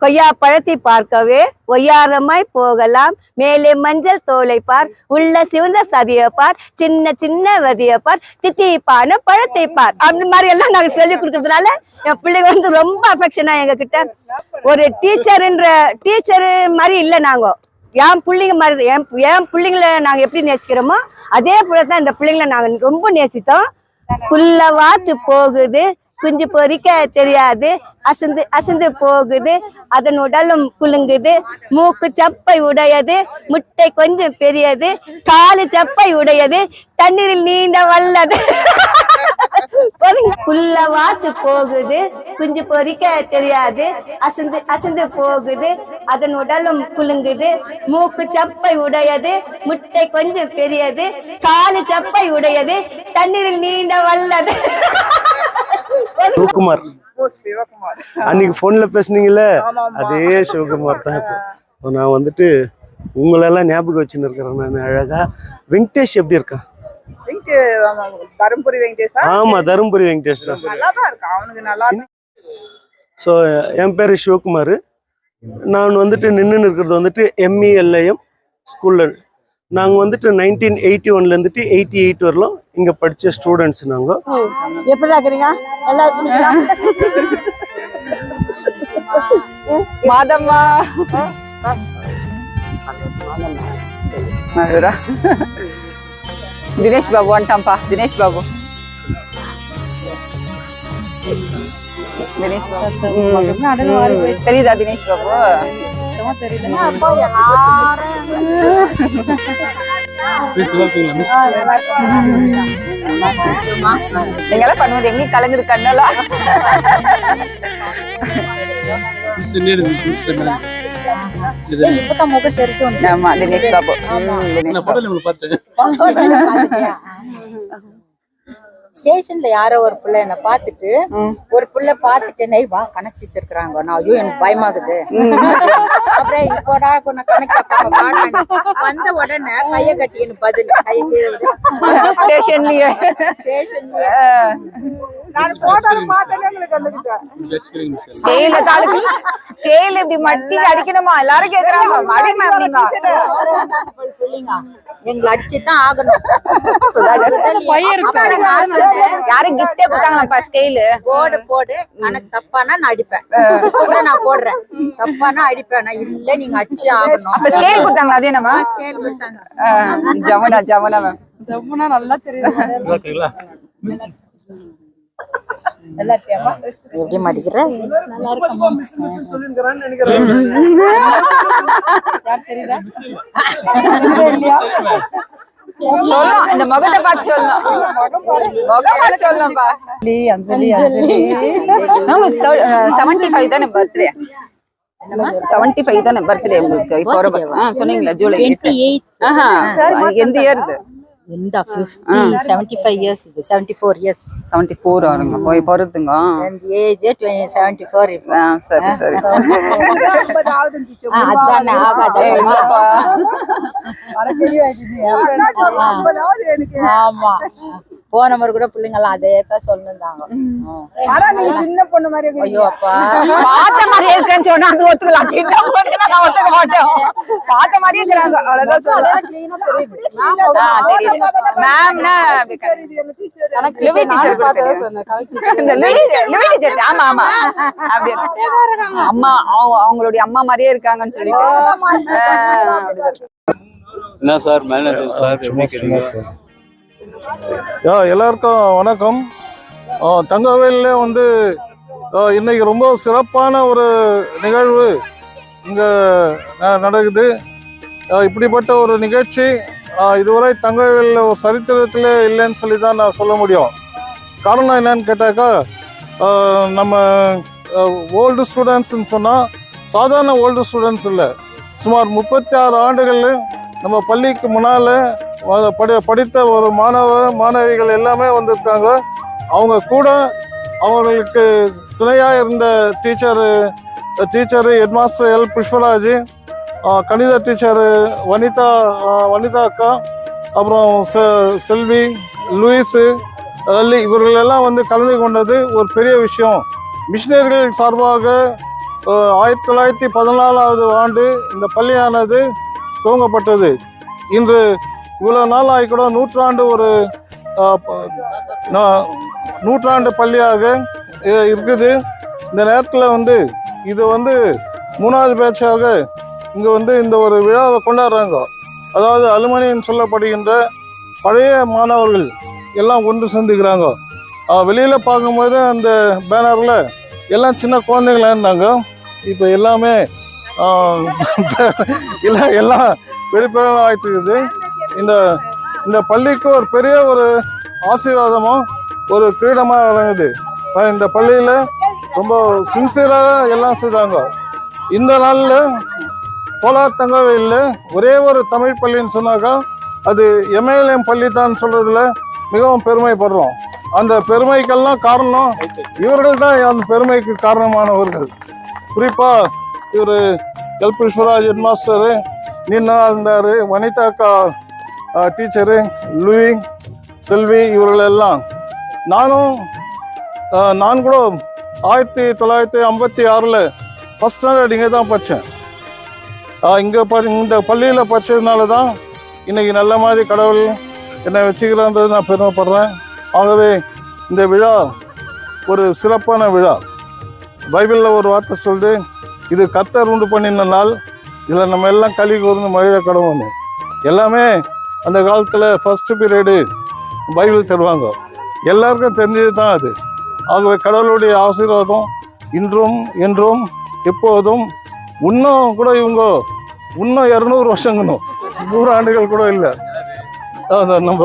கொய்யா பழத்தை பார்க்கவே ஒய்யாரமாய் போகலாம், மேலே மஞ்சள் தோலை பார், உள்ள சிவந்த சதியை பார், சின்ன சின்ன வதியை பார், தித்திப்பான பழத்தை பார். அந்த மாதிரி எல்லாம் நாங்க சொல்லி கொடுக்கறதுனால என் பிள்ளைங்க வந்து ரொம்ப அஃபெக்ஷனா எங்க கிட்ட. ஒரு டீச்சர் மாதிரி இல்லை, நாங்க என் பிள்ளைங்க மாதிரி என் பிள்ளைங்களை நாங்க எப்படி நேசிக்கிறோமோ அதே போலதான் இந்த பிள்ளைங்களை நாங்க ரொம்ப நேசித்தோம். புல்ல வாத்து போகுது, குஞ்சு பொறிக்க தெரியாது, அசந்து அசந்து போகுது, அதன் உடலும் குலுங்குது, மூக்கு சப்பை உடையது, முட்டை கொஞ்சம் பெரியது, காலு சப்பை உடையது, தண்ணீரில் நீந்த வல்லது. புல்ல வாத்து போகுது, குஞ்சு பொறிக்க தெரியாது, அசந்து அசந்து போகுது, அதன் உடலும் குலுங்குது, மூக்கு சப்பை உடையது, முட்டை கொஞ்சம் பெரியது, காலு சப்பை உடையது, தண்ணீரில் நீந்த வல்லது. சிவகுமார் அன்னைக்கு போன்ல பேசுனீங்கல்ல, அதே சிவகுமார் தான். இப்போ நான் வந்துட்டு உங்களெல்லாம் ஞாபகம் வச்சுன்னு இருக்கிறேன். நான் அழகா வெங்கடேஷ் எப்படி இருக்கான்? தருமபுரி வெங்கடேஷ். ஆமா, தருமபுரி வெங்கடேஷ் தான். ஸோ என் பேரு சிவகுமார். நான் வந்துட்டு நின்று இருக்கிறது வந்துட்டு MELIM ஸ்கூல்ல. நாங்கள் வந்துட்டு 1981 இருந்துட்டு 88 வரலாம் இங்கே படித்த ஸ்டூடெண்ட்ஸ். நாங்கள் எப்படி இருக்கிறீங்க? மாதம்மா தினேஷ் பாபு வந்துட்டான்ப்பா. தினேஷ் பாபு தெரியுதா? தினேஷ் பாபு நீங்கெல்லாம் பண்ணுவது எங்கேயும் கலங்குது கண்ணெல்லாம். ஆமா, தினேஷ் பாபு. ஸ்டேஷன்ல யாரோ ஒரு பிள்ளை என்ன பாத்துட்டு வா கணக்கு வச்சிருக்காங்க. நான் ஐயோ எனக்கு பயமாகுது. அப்புறம் இப்போடா கொஞ்சம் கணக்கு வந்த உடனே கைய கட்டி எனக்கு பதில் கைய ஸ்டேஷன்லயே இப்படி மட்டி அடிக்கணுமா? எல்லாரும் கேக்குறாங்க. எங்களை அடிச்சுதான் ஆகணும். யாரும் கிஃப்டே கொடுத்தாங்களாப்பா ஸ்கேலு. போடு எனக்கு தப்பானா நான் அடிப்பேன். நான் போடுறேன், தப்பானா அடிப்பேன். நான் இல்ல நீங்க அடிச்சு ஆகணும். அப்ப ஸ்கேல் கொடுத்தாங்களா? அதே நம்ம ஸ்கேல் கொடுத்தாங்க. ஜமுனா மேம். ஜமுனா நல்லா தெரியுது. எப்படி மாட்டிக்கிற? சொல்லணும், இந்த முகத்தை பார்த்து சொல்லணும். முகம் பார்த்து சொல்லணும்பா. 75 தானே பர்த்டே? 75 தானே பர்த்டே உங்களுக்கு? சொன்னீங்களா ஜூலை 8? எந்த இயர் இது? இந்த 75 years இது 74 years 74 ஆகுங்க போய் பொறுத்துங்க. and age 74 இப்போ. சரி சரி. அதானே ஆகாது. ஆமா, போன முறை கூட பிள்ளைங்க எல்லாம் அதே தான் சொல்லிருந்தாங்க. சின்ன பொண்ணு மாதிரி ஐயோ அப்பா பார்த்த மாதிரியே இருக்கேன்னு சொன்னா அது ஒத்துக்கலாம். சின்ன பொண்ணு நான் ஒத்துக்க மாட்டேன். பார்த்த மாதிரியே இருக்கிறாங்க, அவ்வளவுதான் சொல்லுவேன். மேம்னா லுவி டீச்சர் ஆமா ஆமா அப்படி அம்மா அவங்களுடைய அம்மா மாதிரியே இருக்காங்கன்னு சொல்லிட்டு. என்ன சார் மேனேஜர் சார் எல்லாருக்கும் வணக்கம். தங்கவேலிலே வந்து இன்னைக்கு ரொம்ப சிறப்பான ஒரு நிகழ்வு இங்கே நடக்குது. இப்படிப்பட்ட ஒரு நிகழ்ச்சி இதுவரை தங்கவேலில் ஒரு சரித்திரத்திலே இல்லைன்னு சொல்லி தான் நான் சொல்ல முடியும். காரணம் என்னன்னு கேட்டாக்கா, நம்ம ஓல்டு ஸ்டூடெண்ட்ஸ்ன்னு சொன்னால் சாதாரண ஓல்டு ஸ்டூடெண்ட்ஸ் இல்லை, சுமார் 36 ஆண்டுகள் நம்ம பள்ளிக்கு முன்னால் படித்த ஒரு மாணவிகள் எல்லாமே வந்திருக்காங்க. அவங்க கூட அவங்களுக்கு துணையாக இருந்த teacher head master L Pushparaj, கணித டீச்சரு வனிதா அக்கா, அப்புறம் செல்வி, லூயிஸு, லல்லி, இவர்களெல்லாம் வந்து கலந்து கொண்டது ஒரு பெரிய விஷயம். மிஷினரிகள் சார்பாக 1914ஆவது ஆண்டு இந்த பள்ளியானது துவங்கப்பட்டது. இன்று இவ்வளோ நாள் ஆகி கூட நூற்றாண்டு பள்ளியாக இருக்குது. இந்த நேரத்தில் இது 3வது பேட்சாக இங்கே இந்த ஒரு விழாவை கொண்டாடுறாங்க. அதாவது அலுமினியம் சொல்லப்படுகின்ற பழைய மாணவர்கள் எல்லாம் ஒன்று சேர்ந்துக்கிறாங்க. வெளியில் பார்க்கும்போது அந்த பேனரில் எல்லாம் சின்ன குழந்தைங்களா இருந்தாங்க. இப்போ எல்லாமே எல்லாம் வெளிப்படையாக ஆகிட்டு இருக்குது. இந்த பள்ளிக்கு ஒரு பெரிய ஒரு ஆசீர்வாதமும் ஒரு கிரீடமாக வழங்குது. இந்த பள்ளியில் ரொம்ப சின்சியராக எல்லாம் செய்தாங்க. இந்த நாளில் கோலார் தங்கவேலில் ஒரே ஒரு தமிழ் பள்ளின்னு சொன்னாக்கா அது MALM பள்ளி தான் சொல்றதுல மிகவும் பெருமைப்படுறோம். அந்த பெருமைக்கெல்லாம் காரணம் இவர்கள் தான். அந்த பெருமைக்கு காரணமானவர்கள் குறிப்பா இவர் எல் புஷ்பராஜ் ஹெட் மாஸ்டரு, நீனா இருந்தாரு, வனிதா அக்கா டீச்சரு, லூயி, செல்வி, இவர்கள் எல்லாம். நான் கூட 1956 ஃபர்ஸ்ட் ஸ்டாண்டர்ட் இங்கே தான் படித்தேன். இந்த பள்ளியில் படித்ததுனால தான் இன்னைக்கு நல்ல மாதிரி கடவுள் என்னை வச்சுக்கிறான்றது நான் பெருமைப்படுறேன். ஆகவே இந்த விழா ஒரு சிறப்பான விழா. பைபிளில் ஒரு வார்த்தை சொல்லுது, இது கர்த்தர் உண்டு பண்ணின நாள், இதில் நம்ம எல்லாம் களி கூர்ந்து மகிழ கடவுள். எல்லாமே அந்த காலத்தில் ஃபர்ஸ்ட் பீரியடு பைபிள் தருவாங்க. எல்லாருக்கும் தெரிஞ்சது தான் அது. ஆகவே கடவுளுடைய ஆசீர்வாதம் இன்றும் என்றும் எப்போதும். இன்னும் கூட இவங்க 200 வருஷங்கணும், 100 ஆண்டுகள் கூட இல்லை. நம்ம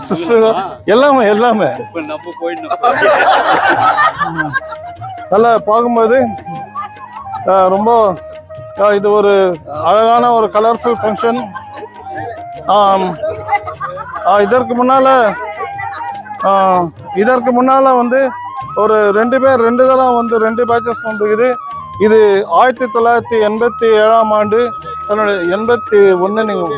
சிஸ்டருங்க எல்லாமே நல்லா பார்க்கும்போது ரொம்ப இது ஒரு அழகான ஒரு கலர்ஃபுல் ஃபங்க்ஷன். இதற்கு முன்னால ஒரு 2 பேர் 2 தரம் 2 பேட்சஸ் வந்துக்குது. இது 1987ஆம் ஆண்டு தன்னுடைய 81 நீங்கள்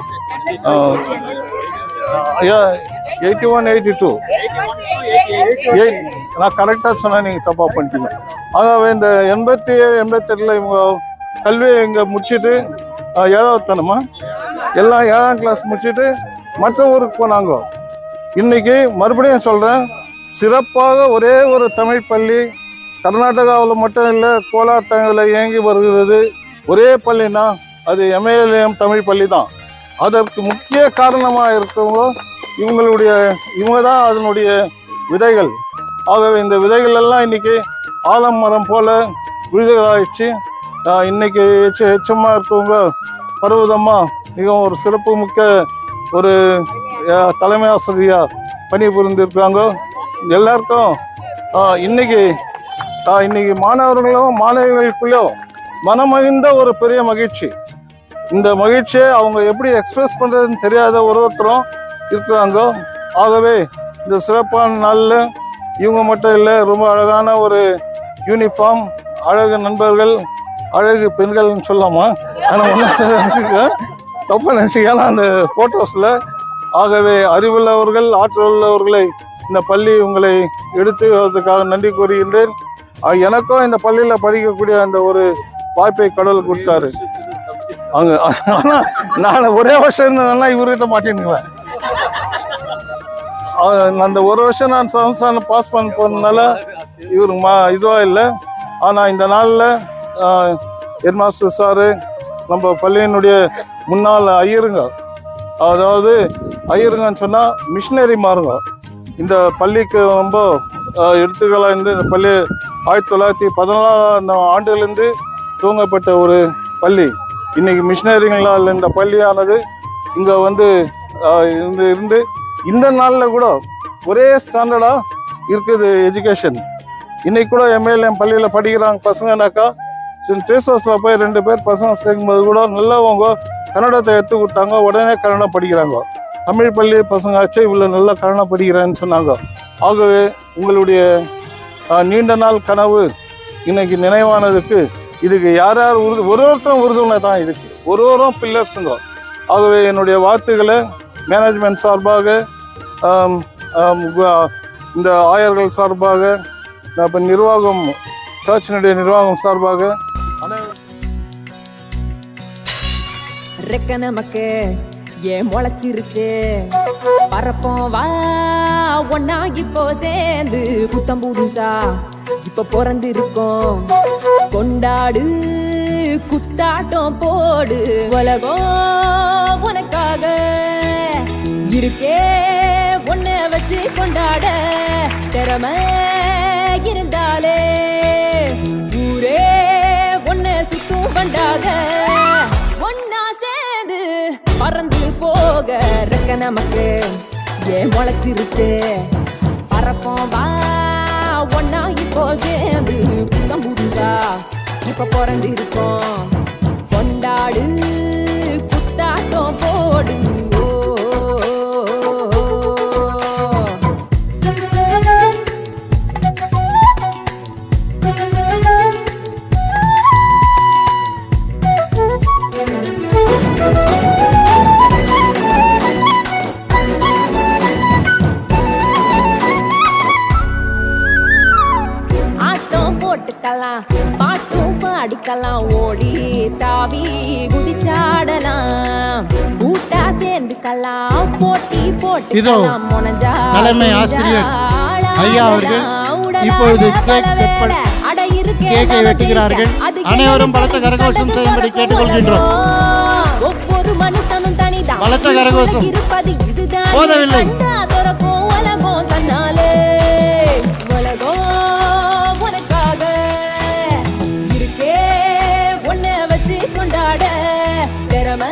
81, 82 நான் கரெக்டாக சொன்னால் நீங்கள் தப்பாக பண்ணிட்டீங்க. ஆகவே இந்த 87, 88 இவங்க கல்வியை இங்கே முடிச்சுட்டு 7ஆம் எல்லாம் 7ஆம் கிளாஸ் முடிச்சுட்டு மற்ற ஊருக்கு போனாங்க. இன்னைக்கு மறுபடியும் சொல்கிறேன், சிறப்பாக ஒரே ஒரு தமிழ் பள்ளி கர்நாடகாவில் மட்டும் இல்லை, கோலார் தங்கவேலில் இயங்கி வருகிறது. ஒரே பள்ளினா அது MALM தமிழ் பள்ளி தான். அதற்கு முக்கிய காரணமாக இருக்கிறவங்க இவங்க தான் அதனுடைய விதைகள். ஆகவே இந்த விதைகள் எல்லாம் இன்னைக்கு ஆலமரம் போல விழுதுகளாகிடுச்சு. இன்னைக்கு எச்சமாக இருக்கவங்க பர்வதம்மா மிகவும் ஒரு சிறப்பு மிக்க ஒரு தலைமை ஆசிரியராக பணிபுரிந்திருக்காங்க. எல்லாருக்கும் இன்னைக்கு மாணவர்களும் மாணவிகளுக்குள்ளோ மனமகிழ்ந்த ஒரு பெரிய மகிழ்ச்சி. இந்த மகிழ்ச்சியை அவங்க எப்படி எக்ஸ்பிரஸ் பண்ணுறதுன்னு தெரியாத ஒருத்தரும் இருக்கிறாங்க. ஆகவே இந்த சிறப்பான நாளில் இவங்க மட்டும் இல்லை, ரொம்ப அழகான ஒரு யூனிஃபார்ம், அழகு நண்பர்கள், அழகு பெண்கள்னு சொல்லாமா, ஆனால் ஒன்றும் தப்பாக நினச்சிக்கலாம் அந்த ஃபோட்டோஸில். ஆகவே அறிவுள்ளவர்கள், ஆற்றல் உள்ளவர்களை இந்த பள்ளி உங்களை எடுத்து வரதுக்காக நன்றி கூறுகின்றேன். எனக்கும் இந்த பள்ளியில் படிக்கக்கூடிய அந்த ஒரு வாய்ப்பை கடவுள் கொடுத்தாரு. ஆனால் நான் ஒரே வருஷம் இருந்ததுனா இவர்கிட்ட மாட்டேன்னுவேன். அந்த ஒரு வருஷம் நான் சம்ஸ்தானம் பாஸ் பண்ண போனதுனால இவருக்கு இதுவாக இல்லை. ஆனால் இந்த நாளில் ஹெட் மாஸ்டர் சாரு, நம்ம பள்ளியினுடைய முன்னாள் ஐயருங்க, அதாவது ஐயருங்கன்னு சொன்னால் மிஷினரி மாறுங்க, இந்த பள்ளிக்கு ரொம்ப எடுத்துக்களாக இருந்து இந்த பள்ளி 1914 ஆண்டுலேருந்து துவங்கப்பட்ட ஒரு பள்ளி. இன்னைக்கு மிஷினரிங்களால் இந்த பள்ளியானது இங்கே இருந்து இந்த நாளில் கூட ஒரே ஸ்டாண்டர்டாக இருக்குது எஜுகேஷன். இன்னைக்கு கூட MALM பள்ளியில் படிக்கிறாங்க பசங்கனாக்கா, சென்ட் டேரஸில் போய் 2 பேர் பசங்க சேர்க்கும்போது கூட நல்லவங்க கன்னடத்தை எடுத்து கொடுத்தாங்க, உடனே கன்னடம் படிக்கிறாங்க. தமிழ் பள்ளி பசங்க ஆச்சு இவ்வளோ நல்லா கன்னடம் படிக்கிறான்னு சொன்னாங்க. ஆகவே உங்களுடைய நீண்ட நாள் கனவு இன்னைக்கு நினைவானதுக்கு இதுக்கு யார் ஒருத்தரும் உறுதுணை தான், இதுக்கு ஒருவரும் பில்லர்ஸுங்க. ஆகவே என்னுடைய வாழ்த்துக்களை மேனேஜ்மெண்ட் சார்பாக, இந்த ஆயர்கள் சார்பாக, இப்போ நிர்வாகம் சர்ச்சினுடைய நிர்வாகம் சார்பாக ரெக்க நமக்கு ஏன் முளைச்சிருச்சு பரப்போம் வா ஒன்னா இப்போ சேர்ந்து புத்தம் புதுசா இப்ப பிறந்து இருக்கோம் கொண்டாடு குத்தாட்டம் போடு உலகம் உனக்காக இருக்கே ஒன்ன வச்சு கொண்டாட திறமை இருந்தாலே ஊரே ஒன்ன சுத்தும் பண்டாக ஒன்னா சேர்ந்து பறந்து போக ரெக்க நமக்கு ஏன் முளைச்சிருச்சு பறப்போம் வா ஒன்னா இப்போ சேர்ந்து புத்தம் புதுசா இப்ப பிறந்து இருக்கோம் கொண்டாடு குத்தாட்டம் போடு பாட்டும் பாடிக்கலாம் ஓடி தாவி குதிச்சாடலாம் கூட்டா சேர்ந்துக்கலாம் போட்டி போட்டுக்கலாம் முனஞ்சா தலைமை ஆசிரியர் ஐயா அவர்கள் இப்பொழுது கேக்கை வெட்டுகிறார்கள். அனைவரும் பலத்த கரகோஷம் செய்யும்படி கேட்டுக்கொள்கின்றோம். ஒவ்வொரு மனுஷனும் தனிதான் பலத்த கரகோஷம் இருப்பது இதுதான் போதவில்லை. உலகம் தன்னாலே உலகம் உனக்காக இருக்கே ஒன்ன வச்சு கொண்டாட திறமை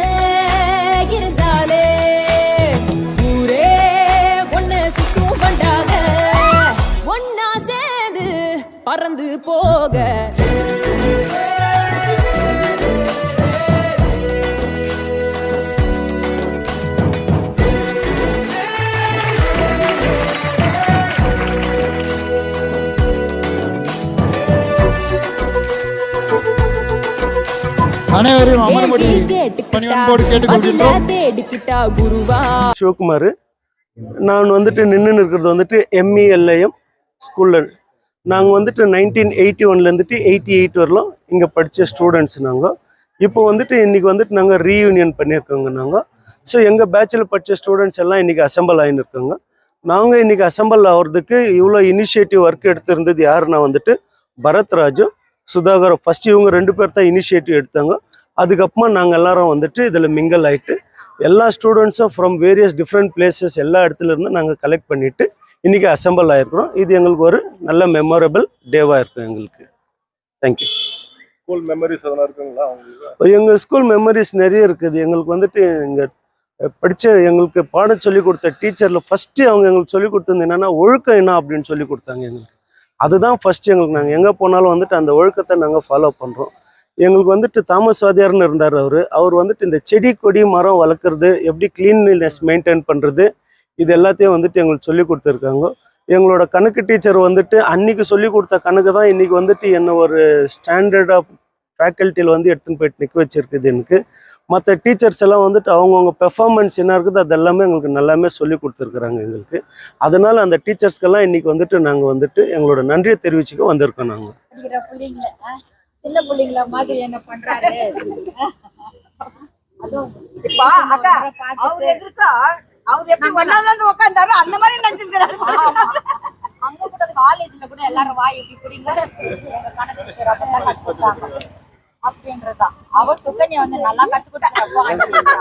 இருந்தாலே ஊரே ஒன்ன சுத்தும் பண்டாக ஒன்னா சேர்ந்து பறந்து போக அனைவரும் அமரும்படி பணிவன்போடு கேட்டுக்கொள்கின்றோம். சிவகுமார். நான் வந்துட்டு நின்று இருக்கிறது வந்துட்டு எம்இஎல்ஐஎம் ஸ்கூலில். நாங்கள் வந்துட்டு 1981 88 வரலாம் இங்கே படித்த ஸ்டூடெண்ட்ஸ் நாங்கள். இப்போ வந்துட்டு இன்றைக்கி வந்துட்டு நாங்கள் ரீயூனியன் பண்ணியிருக்கோங்க நாங்கள். ஸோ எங்கள் பேட்சில் படித்த ஸ்டூடெண்ட்ஸ் எல்லாம் இன்றைக்கி அசம்பிள் ஆகின்னு இருக்காங்க. நாங்கள் இன்றைக்கி அசம்பிள் ஆகிறதுக்கு இவ்வளோ இனிஷியேட்டிவ் ஒர்க் எடுத்திருந்தது யாருன்னா வந்துட்டு பரத்ராஜும் சுதாகரும். ஃபஸ்ட்டு இவங்க 2 பேர் தான் இனிஷியேட்டிவ் எடுத்தாங்க. அதுக்கப்புறமா நாங்கள் எல்லாரும் வந்துட்டு இதில் மிங்கல் ஆகிட்டு எல்லா ஸ்டூடெண்ட்ஸும் ஃப்ரம் வேரியஸ் டிஃப்ரெண்ட் பிளேசஸ் எல்லா இடத்துலேருந்து நாங்கள் கலெக்ட் பண்ணிவிட்டு இன்றைக்கி அசம்பிள் ஆகிருக்கிறோம். இது எங்களுக்கு ஒரு நல்ல மெமரபிள் டேவாக இருக்கும் எங்களுக்கு. தேங்க்யூ. ஸ்கூல் மெமரிஸ் அதெல்லாம் இருக்குங்களா? எங்கள் ஸ்கூல் மெமரிஸ் நிறைய இருக்குது. எங்களுக்கு வந்துட்டு இங்கே படித்த எங்களுக்கு பாடம் சொல்லி கொடுத்த டீச்சரில் ஃபஸ்ட்டு அவங்க எங்களுக்கு சொல்லி கொடுத்தது என்னென்னா ஒழுக்கம் என்ன அப்படின்னு சொல்லி கொடுத்தாங்க எங்களுக்கு. அதுதான் ஃபஸ்ட்டு எங்களுக்கு. நாங்கள் எங்கே போனாலும் வந்துட்டு அந்த ஒழுக்கத்தை நாங்கள் ஃபாலோ பண்ணுறோம். எங்களுக்கு வந்துட்டு தாமஸ் வாத்தியார்னு இருந்தார். அவர் வந்துட்டு இந்த செடி கொடி மரம் வளர்க்குறது, எப்படி க்ளீன்லினஸ் மெயின்டைன் பண்ணுறது, இது எல்லாத்தையும் வந்துட்டு எங்களுக்கு சொல்லி கொடுத்துருக்காங்க. எங்களோட கணக்கு டீச்சர் வந்துட்டு அன்றைக்கி சொல்லி கொடுத்த கணக்கு தான் இன்றைக்கி வந்துட்டு என்ன ஒரு ஸ்டாண்டர்ட் ஆஃப் ஃபேக்கல்ட்டியில் வந்து எடுத்துன்னு போயிட்டு நிற்க வச்சுருக்குது எனக்கு. மற்ற டீச்சர்ஸ் எல்லாம் வந்துட்டு அவங்கவுங்க பெர்ஃபார்மன்ஸ் என்ன இருக்குது அது எல்லாமே எங்களுக்கு நல்லாமே சொல்லி கொடுத்துருக்குறாங்க எங்களுக்கு. அதனால் அந்த டீச்சர்ஸ்க்கெல்லாம் இன்றைக்கி வந்துட்டு நாங்கள் வந்துட்டு எங்களோட நன்றியை தெரிவிச்சுக்க வந்திருக்கோம். நாங்கள் சின்ன பிள்ளைங்கள மாதிரி என்ன பண்றாரு. அந்த மாதிரி நினைச்சிருக்கிறாரு. அங்க கூட காலேஜ்ல கூட எல்லாரும் வாய் எப்படி புரியுங்க அப்படின்றதான். அவ சுகன்யா வந்து நல்லா கத்து கொடுத்துருக்கா.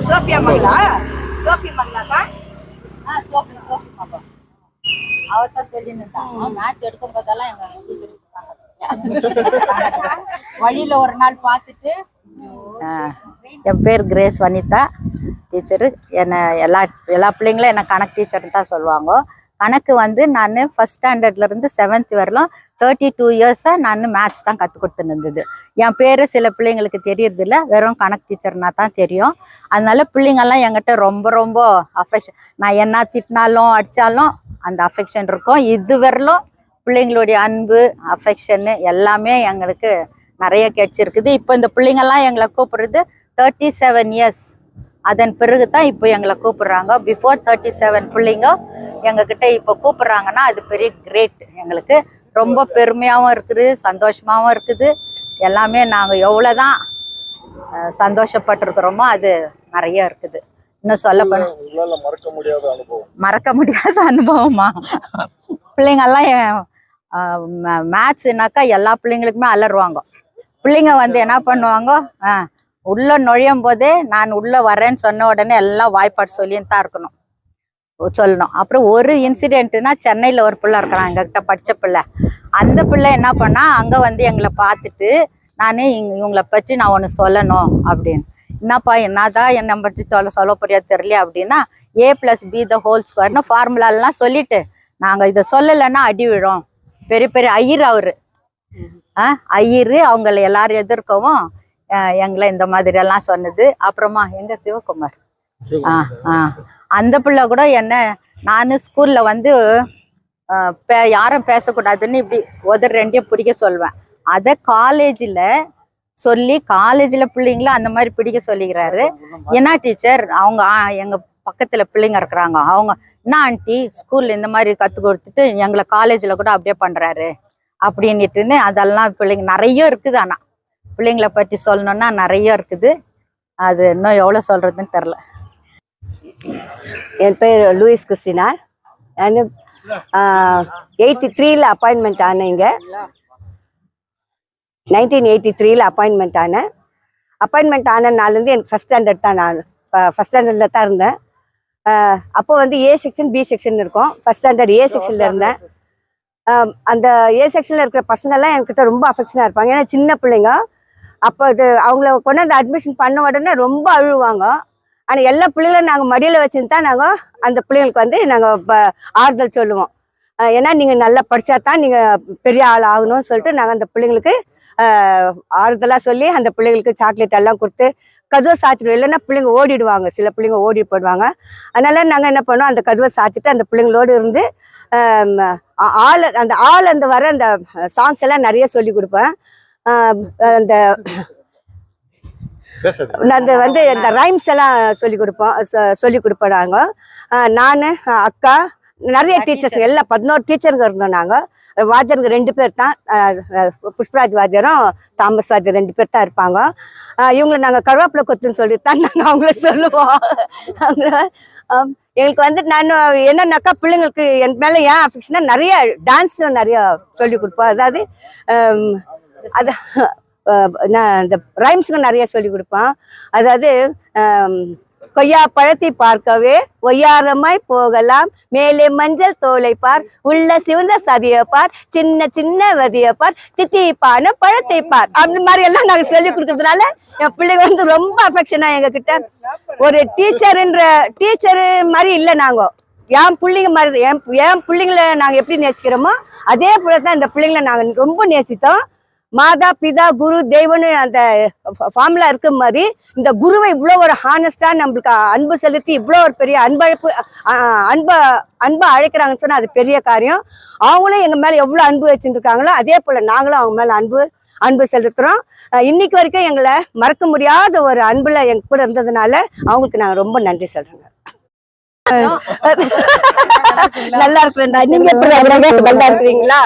சோஃபியா மகளா? சோஃபி மகளாப்பா? சோஃபி மகா. அவதான் சொல்லின்னு இருந்தான். மேட்ச் எடுக்கும் போதெல்லாம் எங்க டீச்சர் வழியில ஒரு நாள் பார்த்துட்டு. என் பேர் கிரேஸ் வனிதா. டீச்சரு என்னை எல்லா பிள்ளைங்களும் என்னை கணக்கு டீச்சர்னு தான் சொல்லுவாங்க. கணக்கு வந்து நான் ஃபஸ்ட் ஸ்டாண்டர்ட்லேருந்து 7th வரலாம் 32 இயர்ஸாக நான் மேத்ஸ் தான் கற்றுக் கொடுத்துன்னு இருந்தது. என் பேர் சில பிள்ளைங்களுக்கு தெரியறதில்ல, வெறும் கணக்கு டீச்சர்னா தான் தெரியும். அதனால பிள்ளைங்கள்லாம் என்கிட்ட ரொம்ப ரொம்ப அஃபெக்ஷன். நான் என்ன திட்டினாலும் அடித்தாலும் அந்த அஃபெக்ஷன் இருக்கும். இது வரலும் பிள்ளைங்களுடைய அன்பு அஃபெக்ஷனு எல்லாமே எங்களுக்கு நிறைய கிடைச்சிருக்குது. இப்போ இந்த பிள்ளைங்கள்லாம் எங்களை கூப்பிடுறது 37 இயர்ஸ். அதன் பிறகு தான் இப்போ எங்களை கூப்பிடுறாங்க. பிஃபோர் 37 பிள்ளைங்க எங்ககிட்ட இப்போ கூப்பிடுறாங்கன்னா அது பெரிய கிரேட் எங்களுக்கு. ரொம்ப பெருமையாகவும் இருக்குது, சந்தோஷமாகவும் இருக்குது. எல்லாமே நாங்கள் எவ்வளோதான் சந்தோஷப்பட்டிருக்கிறோமோ அது நிறைய இருக்குது. இன்னும் சொல்ல மறக்க முடியாத அனுபவமா, பிள்ளைங்கள்லாம் மேட்ச்னாக்கா எல்லா பிள்ளைங்களுக்குமே அலறுவாங்க. பிள்ளைங்க வந்து என்ன பண்ணுவாங்க, உள்ள நுழையும் போதே நான் உள்ள வரேன்னு சொன்ன உடனே எல்லாம் வாய்ப்பாடு சொல்லின்னு தான் சொல்லணும். அப்புறம் ஒரு இன்சிடென்ட்னா, சென்னையில் ஒரு பிள்ளை இருக்கிறான் எங்ககிட்ட படித்த பிள்ளை. அந்த பிள்ளை என்ன பண்ணா, அங்கே வந்து எங்களை பார்த்துட்டு நானே இவங்களை பற்றி நான் ஒன்று சொல்லணும் அப்படின்னு. என்னப்பா என்னதான் என்னை பற்றி சொல்ல போறியா தெரியல அப்படின்னா, A+B² ஃபார்முலாலாம் சொல்லிட்டு நாங்கள் இதை சொல்லலைன்னா அடி விழும். பெரிய பெரிய ஐயர் அவரு ஐயரு அவங்கள எல்லாரும் எதிர்க்கவும் எங்களை இந்த மாதிரி எல்லாம் சொன்னது. அப்புறமா எங்க சிவகுமார் அந்த பிள்ளை கூட என்ன, நான் ஸ்கூல்ல வந்து யாரும் பேசக்கூடாதுன்னு இப்படி ரெண்டையும் பிடிக்க சொல்வேன். அதை காலேஜில் சொல்லி காலேஜில் பிள்ளைங்களும் அந்த மாதிரி பிடிக்க சொல்லிக்கிறாரு. என்ன டீச்சர், அவங்க எங்க பக்கத்துல பிள்ளைங்க இருக்கிறாங்க, அவங்க என்ன ஆண்டி ஸ்கூல்ல இந்த மாதிரி கற்றுக் கொடுத்துட்டு எங்களை காலேஜில் கூட அப்படியே பண்றாரு அப்படின்னுட்டுன்னு அதெல்லாம் பிள்ளைங்க நிறைய இருக்குது. ஆனால் பிள்ளைங்களை பற்றி சொல்லணும்னா நிறைய இருக்குது. அது இன்னும் எவ்வளோ சொல்றதுன்னு தெரில. என் பேர் லூயிஸ் கிறிஸ்டினா. நான் 83 அப்பாயின்மெண்ட் ஆனேன். இங்கே 1983 அப்பாயின்மெண்ட் ஆனேன். அப்பாயின்மெண்ட் ஆன நாள்லேருந்து எனக்கு ஃபஸ்ட் ஸ்டாண்டர்ட் தான். நான் ஃபஸ்ட் ஸ்டாண்டர்டில் தான் இருந்தேன். அப்போ வந்து A செக்ஷன் B செக்ஷன் இருக்கும். ஃபஸ்ட் ஸ்டாண்டர்ட் A செக்ஷனில் இருந்தேன். அந்த A செக்ஷனில் இருக்கிற பசங்கள்லாம் என்கிட்ட ரொம்ப அஃபெக்ஷனாக இருப்பாங்க. ஏன்னா சின்ன பிள்ளைங்க. அப்போ அது அவங்கள கொண்டு வந்து அட்மிஷன் பண்ண உடனே ரொம்ப அழுவாங்க. ஆனால் எல்லா பிள்ளைங்களும் நாங்கள் மடியில் வச்சுன்னு தான் நாங்கள் அந்த பிள்ளைங்களுக்கு வந்து நாங்கள் ஆறுதல் சொல்லுவோம். ஏன்னா நீங்கள் நல்லா படித்தா தான் நீங்கள் பெரிய ஆள் ஆகணும்னு சொல்லிட்டு நாங்கள் அந்த பிள்ளைங்களுக்கு ஆறுதலாக சொல்லி அந்த பிள்ளைங்களுக்கு சாக்லேட் எல்லாம் கொடுத்து கதவை சாத்திடுவோம். இல்லைன்னா பிள்ளைங்க ஓடிடுவாங்க, சில பிள்ளைங்க ஓடி போயிடுவாங்க. அதனால நாங்கள் என்ன பண்ணுவோம், அந்த கதவை சாத்திட்டு அந்த பிள்ளைங்களோடு இருந்து அந்த வர அந்த சாங்ஸ் எல்லாம் நிறைய சொல்லி கொடுப்பேன். அந்த வந்து இந்த ரைம்ஸ் எல்லாம் சொல்லி கொடுப்போம் நாங்கள். நான் அக்கா நிறைய டீச்சர்ஸ் எல்லாம் 11 டீச்சருங்க இருந்தோம். நாங்கள் வாத்தியருங்க 2 பேர் தான், புஷ்பராஜ் வாத்தியரும் தாமஸ் வாத்தியர் 2 பேர் தான் இருப்பாங்க. இவங்களை நாங்கள் கருவேப்பிலை கொத்துன்னு சொல்லிட்டு தான் நாங்கள் அவங்கள சொல்லுவோம். எங்களுக்கு வந்து நான் என்னன்னாக்கா பிள்ளைங்களுக்கு என் மேலே ஏன் அஃபெக்ஷனா நிறைய டான்ஸ் நிறைய சொல்லி கொடுப்போம். அதாவது நான் இந்த ரைம்ஸுங்க நிறைய சொல்லி கொடுப்பேன். அதாவது கொய்யா பழத்தை பார்க்கவே ஒய்யாரமாய் போகலாம், மேலே மஞ்சள் தோலை பார், உள்ள சிவந்த சதிய பார், சின்ன சின்ன வதிய பார், தித்திப்பான பழத்தை பார். அந்த மாதிரி எல்லாம் நாங்க சொல்லி கொடுக்கறதுனால என் பிள்ளைங்க வந்து ரொம்ப அஃபெக்ஷனா எங்க கிட்ட. ஒரு டீச்சரு மாதிரி இல்லை, நாங்க என் பிள்ளைங்க மாதிரி என் பிள்ளைங்களை நாங்க எப்படி நேசிக்கிறோமோ அதே போலதான் இந்த பிள்ளைங்களை நாங்க ரொம்ப நேசித்தோம். மாதா பிதா குரு தெய்வம்னு அந்த ஃபார்முலா இருக்க மாதிரி இந்த குருவை இவ்வளோ ஒரு ஹானஸ்டா நம்மளுக்கு அன்பு செலுத்தி இவ்வளோ ஒரு பெரிய அன்பை அழைக்கிறாங்கன்னு சொன்னா அது பெரிய காரியம். அவங்களும் எங்க மேல எவ்வளவு அன்பு வச்சுருக்காங்களோ அதே போல நாங்களும் அவங்க மேல அன்பு செலுத்துறோம். இன்னைக்கு வரைக்கும் எங்களை மறக்க முடியாத ஒரு அன்புல எங்க கூட இருந்ததுனால அவங்களுக்கு நாங்க ரொம்ப நன்றி சொல்றோங்க. நல்லா இருக்கிறேன்டா. நீங்க எப்படி நல்லா இருக்கிறீங்களா?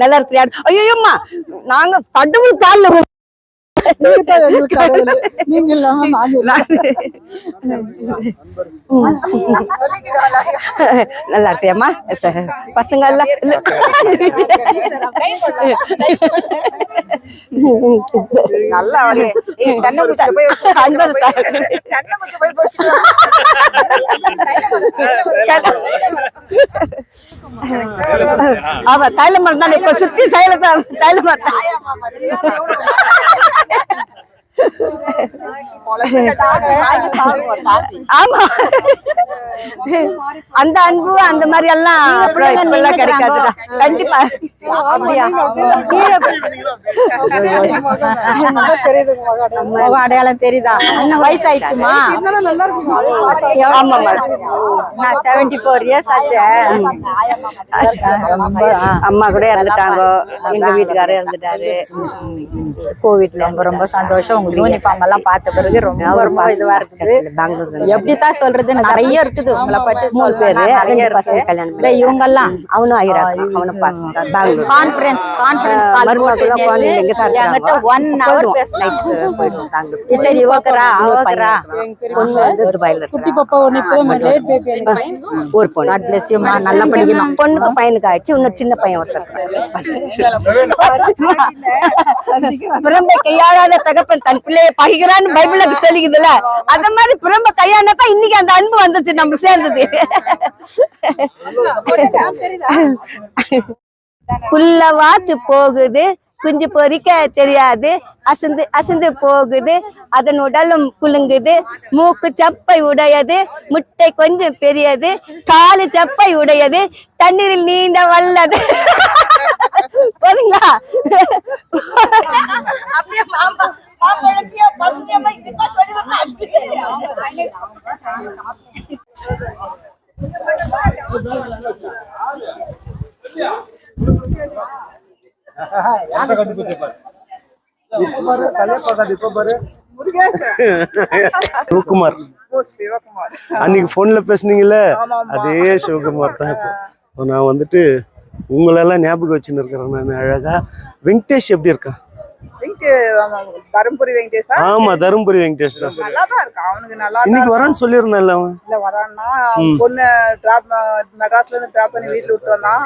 நல்லா இருக்கிறியா? ஐயோம்மா, நாங்க கடவுள் காலில் நல்லா இருக்கியாம்மா? பசங்க எல்லாம் நல்லா ஆமா, தைல மரம் தான் இப்ப சுத்தி தைல மரம். ஆமா, அந்த அன்பு அந்த மாதிரி எல்லாம் கிடைக்காதுடா. கண்டிப்பா அடையாளம் தெரியுதா? வயசாயிடுச்சுமா? ஆமா, 74 இயர்ஸ் ஆச்சு. அம்மா கூட இறந்துட்டாங்க, எங்க வீட்டுக்காரர் இறந்துட்டாரு கோவிட்ல. ரொம்ப சந்தோஷம். யூனிஃபார்ம் எல்லாம் பார்த்த பிறகு ரொம்ப இதுவா இருக்குது. எப்படித்தான் சொல்றது, நிறைய இருக்குது உங்களை பற்றி சொல்றேன். நிறைய இருக்கு. இவங்க எல்லாம் அவனும் அவனும் கான்ஃபரன்ஸ் என்கிட்ட 1 hour பேசலாம். சரி ஓகேரா ஓகேரா. குட்டி பாப்பா ஒண்ணு ஒரு பொண்ணு. God bless you மா, நல்லா படிக்கணும். பொண்ணுக்கு பையனுக்கு ஆயிடுச்சு, இன்னும் சின்ன பையன் ஒருத்தர். பிரம்ப கையாளாத தகப்பன் தன் பிள்ளையை பகிர்கிறான்னு பைபிள்ல சொல்லிக்குதுல, அந்த மாதிரி பிரம்ப கையாண்டா இன்னைக்கு அந்த அன்பு வந்துச்சு நம்ம சேர்ந்தது. புல்ல வாத்து போகுது, குஞ்சு பொறிக்க தெரியாது, அசந்து அசந்து போகுது, அதன் உடலும் குலுங்குது, மூக்கு சப்பை உடையது, முட்டை கொஞ்சம் பெரியது, காலு சப்பை உடையது, தண்ணீரில் நீண்ட வல்லது. போறீங்களா? அப்படியே சிவகுமார் அன்னைக்கு போன்ல பேசுனீங்கல்ல, அதே சிவகுமார் தான். இப்போ நான் வந்துட்டு உங்களெல்லாம் ஞாபகம் வச்சுன்னு இருக்கிறேன். நான் அழகா வெங்கடேஷ் எப்படி இருக்கான்? தருமபுரி வெங்கடேஷ். ஆமா, தருமபுரி வெங்கடேஷ் தான். நல்லாதான் இருக்கான். அவனுக்கு நல்லா இன்னைக்கு வரான்னு சொல்லியிருந்தான்ல அவன். இல்ல வரான்னா பொண்ணு மெட்ராஸ்ல இருந்து டிராப் பண்ணி வீட்டுல விட்டு வந்தான்.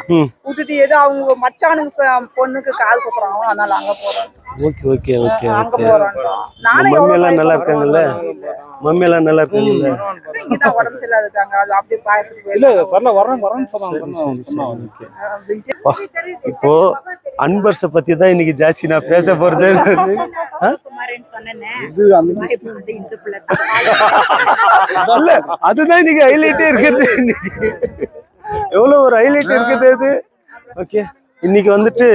விட்டுட்டு ஏதோ அவங்க மச்சானுக்கு பொண்ணுக்கு கால் குப்புறான், அதனால அங்க போறோம். ஓகே ஓகே ஓகே அங்க ஓகே. போறோம். மம்மி எல்லாம் நல்லா இருக்காங்கல்ல? மம்மி எல்லாம் நல்லா இருக்காங்கல்ல? இங்கதான் உடம்பு சரியில்லாத இருக்காங்க, அது அப்படியே பாயத்துக்கு இப்போ அன்பர்ஸ பத்தி தான் இன்னைக்கு ஜாஸ்தி நான் பேச போறது. அதுதான் இன்னைக்கு ஹைலைட்டே இருக்குது. எவ்வளவு ஒரு ஹைலைட் இருக்குது அது. ஓகே, இன்னைக்கு வந்துட்டு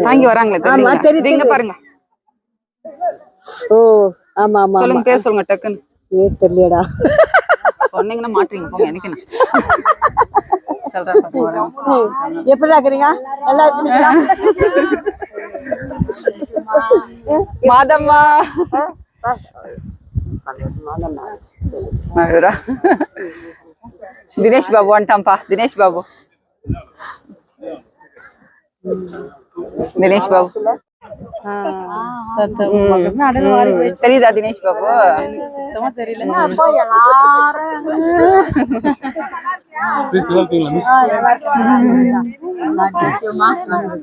தாங்கி வராங்களே தெரியுங்க பாருங்க. ஓ ஆமா ஆமா, சொல்லுங்க, பேர் சொல்லுங்க டக்குன்னு. தெரியலடா, சொன்னீங்கன்னா மாட்டீங்க போங்க. எனக்கு சொல்றேன். எப்படி இருக்கிறீங்க? நல்லா இருக்கீங்களா? மாதம்மா தினேஷ் பாபு வந்துட்டான்ப்பா. தினேஷ் பாபு, தினேஷ் பாபு தெரியுதா? தினேஷ் பாபு தெரியல.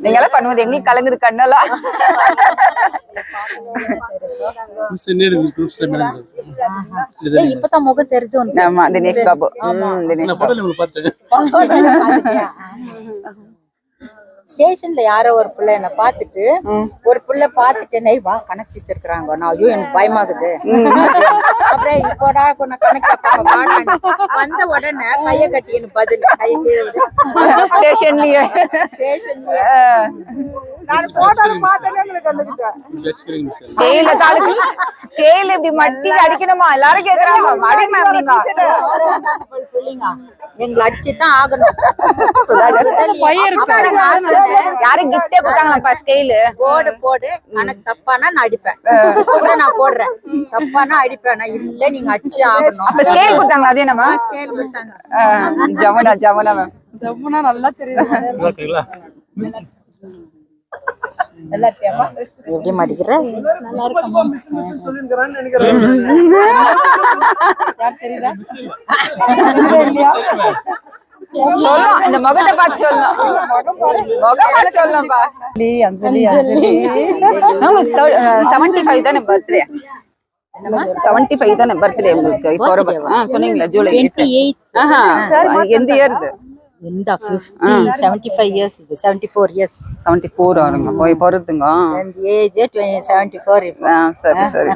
நீங்க எல்லாம் பண்ணுவது எங்களுக்கு கலங்குது கண்ணெல்லாம். இப்பதான் முகம் தெரியுது. ஆமா, தினேஷ் பாபு. தினேஷ் பாபு ஸ்டேஷன்ல யாரோ ஒரு பிள்ளை என்ன பாத்துட்டு, ஒரு பிள்ளை பாத்துட்டு வா கணக்கு வச்சிருக்காங்க. நான் ஐயோ எனக்கு பயமாகுது. அப்படியே இப்போடா கொஞ்சம் கணக்கு வைப்பாங்க பாடான்னு வந்த உடனே கைய கட்டி எனக்கு பதில் கைய ஸ்டேஷன்லயே ஸ்கேல் இப்படி மட்டி அடிக்கணுமா? எல்லாரும் கேக்குறாங்க. மடி மேம் நீங்க எங்களை அடிச்சுதான் ஆகணும். யாரும் கிஃப்டே கொடுத்தாங்களாப்பா ஸ்கேலு? போடு எனக்கு தப்பானா நான் அடிப்பேன், நான் போடுறேன். தப்பானா அடிப்பேன், நான் இல்ல நீங்க அடிச்சு ஆகணும். அப்ப ஸ்கேல் கொடுத்தாங்களா? அதே நம்ம ஸ்கேல் கொடுத்தாங்க. ஜமுனா ஜமுனா மேம். ஜமுனா நல்லா தெரியுது. எப்படி மாட்டிக்கிற? சொல்லணும், இந்த முகத்தை பார்த்து சொல்லணும். முகம் பார்த்து சொல்லணும்பா. அஞ்சலி 75 தானே பர்த்டே? 75 தானே பர்த்டே உங்களுக்கு? இப்போ சொன்னீங்களா ஜூலை 28. எந்த இயர் இது? இந்த 75 years இது 74 years 74 ஆகுங்க போய் பொறுத்துங்க. and age 74 இப்போ. சரி சரி.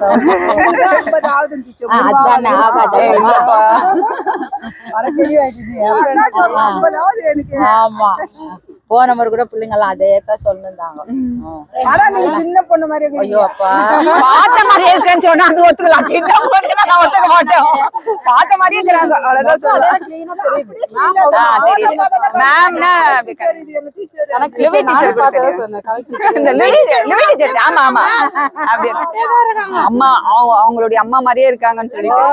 அதானே ஆகாது. இல்லப்பா. ஆமா போன முறை கூட பிள்ளைங்க எல்லாம் அதே தான் சொல்லிருந்தாங்க. ஆனா நீங்க சின்ன பொண்ணு மாதிரி ஐயோ அப்பா பார்த்த மாதிரியே இருக்கேன்னு சொன்னா அது ஒத்துக்கலாம். சின்ன பொண்ணு நான் ஒத்துக்க மாட்டோம். பார்த்த மாதிரியே இருக்கிறாங்க அவ்வளவுதான் சொல்லுவேன். மேம்னா லுவி டீச்சர் இந்த லுவி டீச்சர் ஆமா ஆமா அப்படி அம்மா அவங்களுடைய அம்மா மாதிரியே இருக்காங்கன்னு சொல்லிட்டு